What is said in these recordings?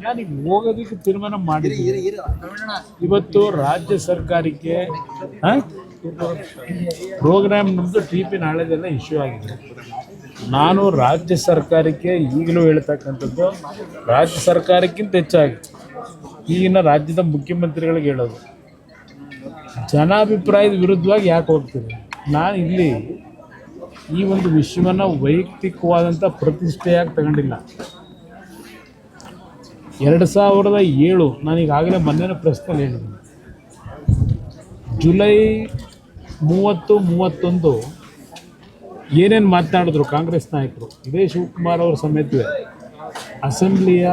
ನಾನೀಗ ಹೋಗೋದಕ್ಕೆ ತೀರ್ಮಾನ ಮಾಡಿದ್ದೀನಿ. ಇವತ್ತು ರಾಜ್ಯ ಸರ್ಕಾರಕ್ಕೆ ಪ್ರೋಗ್ರಾಮ್ ನಮ್ಮದು TP ನಾಳೆದೆಲ್ಲ ಇಶ್ಯೂ ಆಗಿದೆ. ನಾನು ರಾಜ್ಯ ಸರ್ಕಾರಕ್ಕೆ ಈಗಲೂ ಹೇಳ್ತಕ್ಕಂಥದ್ದು, ರಾಜ್ಯ ಸರ್ಕಾರಕ್ಕಿಂತ ಹೆಚ್ಚಾಗಿ ಈಗಿನ ರಾಜ್ಯದ ಮುಖ್ಯಮಂತ್ರಿಗಳಿಗೆ ಹೇಳೋದು, ಜನಾಭಿಪ್ರಾಯದ ವಿರುದ್ಧವಾಗಿ ಯಾಕೆ ಹೋಗ್ತೀರಿ? ನಾನು ಇಲ್ಲಿ ಈ ಒಂದು ವಿಷಯವನ್ನು ವೈಯಕ್ತಿಕವಾದಂಥ ಪ್ರತಿಷ್ಠೆಯಾಗಿ ತಗೊಂಡಿಲ್ಲ. 2007 ನಾನೀಗಾಗಲೇ ಮೊನ್ನೆ ಪ್ರಶ್ನೆ ಹೇಳಿದ್ದೀನಿ. ಜುಲೈ 30, 31 ಏನೇನು ಮಾತನಾಡಿದ್ರು ಕಾಂಗ್ರೆಸ್ ನಾಯಕರು, ಇದೇ ಶಿವಕುಮಾರ್ ಅವರ ಸಮೇತವೇ ಅಸೆಂಬ್ಲಿಯ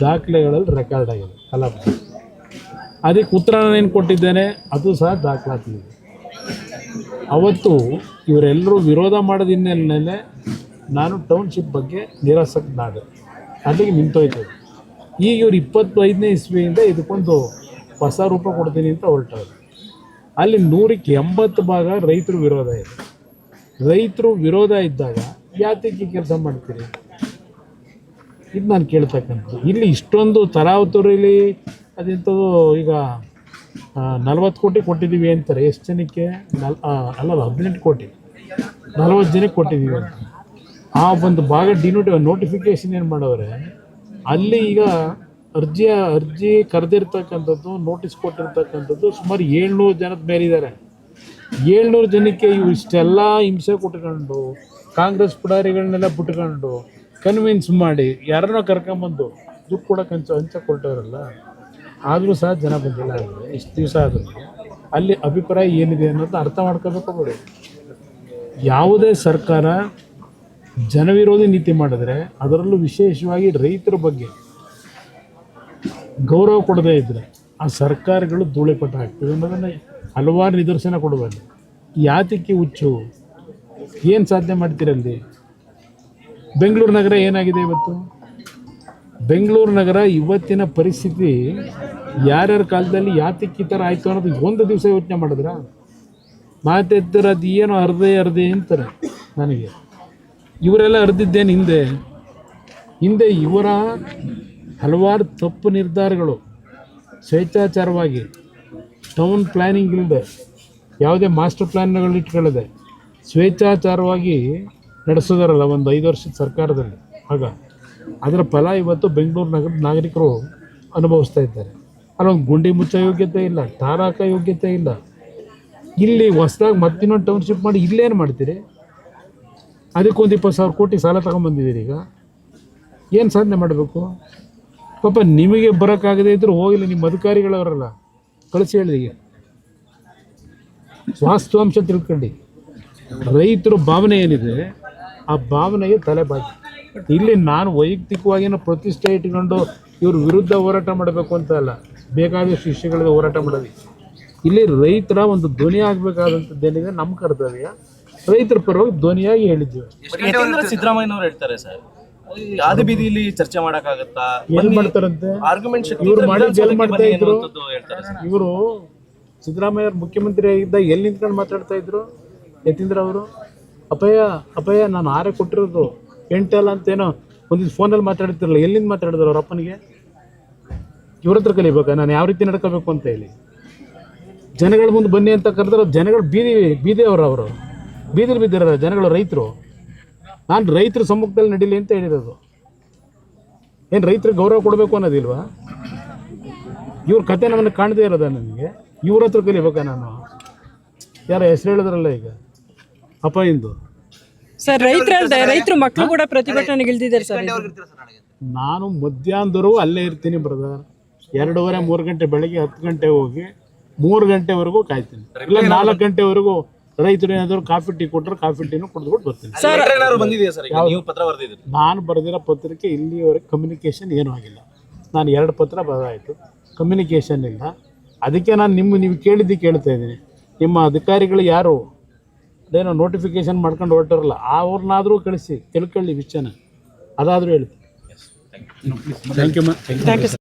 ದಾಖಲೆಗಳಲ್ಲಿ ರೆಕಾರ್ಡ್ ಆಗಿದೆ ಕಲಾಪ. ಅದಕ್ಕೆ ಉತ್ತರ ಏನು ಕೊಟ್ಟಿದ್ದೇನೆ ಅದು ಸಹ ದಾಖಲಾತಿದೆ. ಅವತ್ತು ಇವರೆಲ್ಲರೂ ವಿರೋಧ ಮಾಡೋದ ಹಿನ್ನೆಲೆಯಲ್ಲೇ ನಾನು ಟೌನ್ಶಿಪ್ ಬಗ್ಗೆ ನಿರಾಸಕ್ತನಾದೆ, ಅಲ್ಲಿಗೆ ನಿಂತೋಯ್ತದೆ. ಈಗ ಇವರು 25ನೇ ಇಸ್ವಿಯಿಂದ ಇದಕ್ಕೊಂದು ಹೊಸ ರೂಪ ಕೊಡ್ತೀನಿ ಅಂತ ಹೊರಟವರು. ಅಲ್ಲಿ 100ಕ್ಕೆ 80 ಭಾಗ ರೈತರು ವಿರೋಧ ಇದೆ. ರೈತರು ವಿರೋಧ ಇದ್ದಾಗ ಯಾತಕ್ಕೆ ಕೆಲಸ ಮಾಡ್ತೀರಿ? ಇದು ನಾನು ಕೇಳ್ತಕ್ಕಂಥದ್ದು. ಇಲ್ಲಿ ಇಷ್ಟೊಂದು ತರಾವತುರಿಲಿ ಅದೆಂಥದ್ದು ಈಗ 40 ಕೋಟಿ ಕೊಟ್ಟಿದ್ದೀವಿ ಅಂತಾರೆ. ಎಷ್ಟು ಜನಕ್ಕೆ? ಅಲ್ಲ 18 ಕೋಟಿ 40 ಜನಕ್ಕೆ ಕೊಟ್ಟಿದ್ದೀವಿ ಅಂತ. ಆ ಒಂದು ಭಾಗ ನೋಟಿಫಿಕೇಶನ್ ಏನು ಮಾಡವ್ರೆ ಅಲ್ಲಿ. ಈಗ ಅರ್ಜಿ ಕರೆದಿರ್ತಕ್ಕಂಥದ್ದು, ನೋಟಿಸ್ ಕೊಟ್ಟಿರ್ತಕ್ಕಂಥದ್ದು ಸುಮಾರು 700 ಜನದ ಮೇಲಿದ್ದಾರೆ. 700 ಜನಕ್ಕೆ ಇವು ಇಷ್ಟೆಲ್ಲ ಹಿಂಸೆ ಕೊಟ್ಕೊಂಡು, ಕಾಂಗ್ರೆಸ್ ಪುಡಾರಿಗಳನ್ನೆಲ್ಲ ಬಿಟ್ಕೊಂಡು ಕನ್ವಿನ್ಸ್ ಮಾಡಿ ಯಾರನ್ನೋ ಕರ್ಕೊಂಬಂದು ದುಡ್ಡು ಕೊಡೋಕೆ ಹಂಚ ಕೊಟ್ಟವರಲ್ಲ. ಆದರೂ ಸಹ ಜನ ಬಂದಿಲ್ಲ. ಅಂದರೆ ಇಷ್ಟು ದಿವಸ ಆದರೂ ಅಲ್ಲಿ ಅಭಿಪ್ರಾಯ ಏನಿದೆ ಅನ್ನೋದನ್ನ ಅರ್ಥ ಮಾಡ್ಕೋಬೇಕು. ಬಿಡಿ, ಯಾವುದೇ ಸರ್ಕಾರ ಜನವಿರೋಧಿ ನೀತಿ ಮಾಡಿದ್ರೆ, ಅದರಲ್ಲೂ ವಿಶೇಷವಾಗಿ ರೈತರ ಬಗ್ಗೆ ಗೌರವ ಕೊಡದೇ ಇದ್ದರೆ ಆ ಸರ್ಕಾರಗಳು ಧೂಳಿಪಟ ಆಗ್ತದೆ ಅನ್ನೋದನ್ನು ಹಲವಾರು ನಿದರ್ಶನ ಕೊಡಬಲ್ಲ. ಯಾತಕ್ಕೆ ಹುಚ್ಚು? ಏನು ಸಾಧನೆ ಮಾಡ್ತೀರಲ್ಲಿ? ಬೆಂಗಳೂರು ನಗರ ಏನಾಗಿದೆ ಇವತ್ತು? ಬೆಂಗಳೂರು ನಗರ ಇವತ್ತಿನ ಪರಿಸ್ಥಿತಿ ಯಾರ್ಯಾರ ಕಾಲದಲ್ಲಿ ಯಾತಕ್ಕೆ ಈ ಥರ ಆಯಿತು ಅನ್ನೋದು ಒಂದು ದಿವಸ ಯೋಚನೆ ಮಾಡಿದ್ರ? ಮಾತೆತ್ತರ ಅದು ಏನೋ ಅರ್ಧೆ ಅಂತಾರೆ ನನಗೆ. ಇವರೆಲ್ಲ ಅರ್ಧಿದ್ದೇನು ಹಿಂದೆ ಇವರ ಹಲವಾರು ತಪ್ಪು ನಿರ್ಧಾರಗಳು, ಸ್ವೇಚ್ಛಾಚಾರವಾಗಿ ಟೌನ್ ಪ್ಲ್ಯಾನಿಂಗ್ ಇಲ್ಲದೆ, ಯಾವುದೇ ಮಾಸ್ಟರ್ ಪ್ಲ್ಯಾನ್ಗಳು ಇಟ್ಕೊಳ್ಳದೆ ಸ್ವೇಚ್ಛಾಚಾರವಾಗಿ ನಡೆಸೋದಾರಲ್ಲ ಒಂದು 5 ವರ್ಷದ ಸರ್ಕಾರದಲ್ಲಿ. ಆಗ ಅದರ ಫಲ ಇವತ್ತು ಬೆಂಗಳೂರು ನಗರದ ನಾಗರಿಕರು ಅನುಭವಿಸ್ತಾ ಇದ್ದಾರೆ. ಅಲ್ಲೊಂದು ಗುಂಡಿ ಮುಚ್ಚೋ ಯೋಗ್ಯತೆ ಇಲ್ಲ, ತಾರಾಕ ಯೋಗ್ಯತೆ ಇಲ್ಲ. ಇಲ್ಲಿ ಹೊಸದಾಗಿ ಮತ್ತಿನ್ನೊಂದು ಟೌನ್ಶಿಪ್ ಮಾಡಿ ಇಲ್ಲೇನು ಮಾಡ್ತೀರಿ? ಅದಕ್ಕೊಂದು 20,000 ಕೋಟಿ ಸಾಲ ತಗೊಂಬಂದಿದ್ದೀರಿ. ಈಗ ಏನು ಸಾಧನೆ ಮಾಡಬೇಕು? ಪಾಪ ನಿಮಗೆ ಬರೋಕ್ಕಾಗದೇ ಇದ್ದರೂ ಹೋಗಿಲ್ಲ, ನಿಮ್ಮ ಅಧಿಕಾರಿಗಳವರಲ್ಲ ಕಳಿಸಿ ಹೇಳಿ. ಈಗ ವಾಸ್ತವಾಂಶ ತಿಳ್ಕೊಂಡು ರೈತರ ಭಾವನೆ ಏನಿದೆ ಆ ಭಾವನೆಗೆ ತಲೆಬಾಗಿ. ಇಲ್ಲಿ ನಾನು ವೈಯಕ್ತಿಕವಾಗಿನೂ ಪ್ರತಿಷ್ಠೆ ಇಟ್ಕೊಂಡು ಇವ್ರ ವಿರುದ್ಧ ಹೋರಾಟ ಮಾಡಬೇಕು ಅಂತ ಅಲ್ಲ, ಬೇಕಾದಷ್ಟು ವಿಷಯಗಳಿಗೆ ಹೋರಾಟ ಮಾಡೋದು. ಇಲ್ಲಿ ರೈತರ ಒಂದು ಧ್ವನಿ ಆಗಬೇಕಾದಂಥದ್ದೇನಿದೆ ನಮ್ಮ ಕರ್ತವ್ಯ. ರೈತರ ಪರವಾಗಿ ಧ್ವನಿಯಾಗಿ ಹೇಳಿದ್ದೀವಿ. ಸಿದ್ದರಾಮಯ್ಯನವರು ಹೇಳ್ತಾರೆ ಸರ್, ಆದಿ ಬೀದಿಲಿ ಚರ್ಚೆ ಮಾಡಕ್ಕಾಗತ್ತಾ? ಏನ್ ಮಾಡ್ತಾರಂತೆ ಇವ್ರು ಮಾಡಿ ಜಲ್ ಮಾಡ್ತಾ ಇದ್ರು. ಇವರು ಸಿದ್ದರಾಮಯ್ಯ ಮುಖ್ಯಮಂತ್ರಿ ಆಗಿದ್ದಾಗ ಎಲ್ಲಿ ನಿಂತ್ಕೊಂಡು ಮಾತಾಡ್ತಾ ಇದ್ರು? ಯತೀಂದ್ರ ಅವರು ಅಪ್ಪಯ್ಯ ನಾನು 6 ಕೊಟ್ಟಿರೋದು 8 ಅಲ್ಲ ಅಂತೇನೋ ಒಂದಿದ್ದು ಫೋನಲ್ಲಿ ಮಾತಾಡ್ತಿರಲ್ಲ. ಎಲ್ಲಿಂದ ಮಾತಾಡಿದ್ರು ಅವ್ರ ಅಪ್ಪನಿಗೆ? ಇವ್ರ ಹತ್ರ ಕಲಿಬೇಕಾ ನಾನು ಯಾವ ರೀತಿ ನಡ್ಕೋಬೇಕು ಅಂತ ಹೇಳಿ? ಜನಗಳ ಮುಂದೆ ಬನ್ನಿ ಅಂತ ಕರೆದ್ರೆ ಜನಗಳು ಬೀದಿಯವರು ಬೀದಿಲಿ ಬಿದ್ದಿರೋ ಜನಗಳು, ರೈತರು. ನಾನು ರೈತರ ಸಮ್ಮುಖದಲ್ಲಿ ನಡೀಲಿ ಅಂತ ಹೇಳಿರೋದು. ಏನು ರೈತರಿಗೆ ಗೌರವ ಕೊಡಬೇಕು ಅನ್ನೋದಿಲ್ವಾ? ಇವ್ರ ಕತೆ ನಮ್ಮನ್ನು ಕಾಣದೇ ಇರೋದ ನನಗೆ? ಇವ್ರ ಹತ್ರ ಕಲಿಬೇಕಾ ನಾನು? ಯಾರ ಹೆಸರು ಹೇಳಿದ್ರಲ್ಲ ಈಗ ಅಪ್ಪಾಯಿಂದು ಸರ್, ರೈತರು ಮಕ್ಕಳು ಕೂಡ ಪ್ರತಿಭಟನೆಗೆ ಇಳಿದಿದ್ದಾರೆ ಸರ್. ನಾನು ಮಧ್ಯಾಹ್ನದವರೆಗೂ ಅಲ್ಲೇ ಇರ್ತೀನಿ ಬ್ರದರ್. 2:30, 3 ಗಂಟೆ ಬೆಳಗ್ಗೆ 10 ಗಂಟೆ ಹೋಗಿ 3 ಗಂಟೆವರೆಗೂ ಕಾಯ್ತೀನಿ. ಇಲ್ಲ 4 ಗಂಟೆವರೆಗೂ ರೈತರು ಏನಾದರೂ ಕಾಫಿ ಟೀ ಕೊಟ್ಟರೆ ಕಾಫಿ ಟೀನು ಕುಡಿದ್ಬಿಟ್ಟು ಬರ್ತೀನಿ. ನಾನು ಬರೆದಿರೋ ಪತ್ರಕ್ಕೆ ಇಲ್ಲಿವರೆಗೆ ಕಮ್ಯುನಿಕೇಷನ್ ಏನೂ ಆಗಿಲ್ಲ. ನಾನು 2 ಪತ್ರ ಬರೆದಾಯಿತು, ಕಮ್ಯುನಿಕೇಷನ್ ಇಲ್ಲ. ಅದಕ್ಕೆ ನಾನು ನೀವು ಕೇಳ್ತಾ ಇದ್ದೀನಿ, ನಿಮ್ಮ ಅಧಿಕಾರಿಗಳು ಯಾರು ಅದೇನೋ ನೋಟಿಫಿಕೇಶನ್ ಮಾಡ್ಕೊಂಡು ಹೊರಟಿರಲ್ಲ ಅವ್ರನ್ನಾದರೂ ಕಳಿಸಿ ತಿಳ್ಕೊಳ್ಳಿ ವಿಷಯನ, ಅದಾದರೂ ಹೇಳ್ತೀನಿ. Thank you.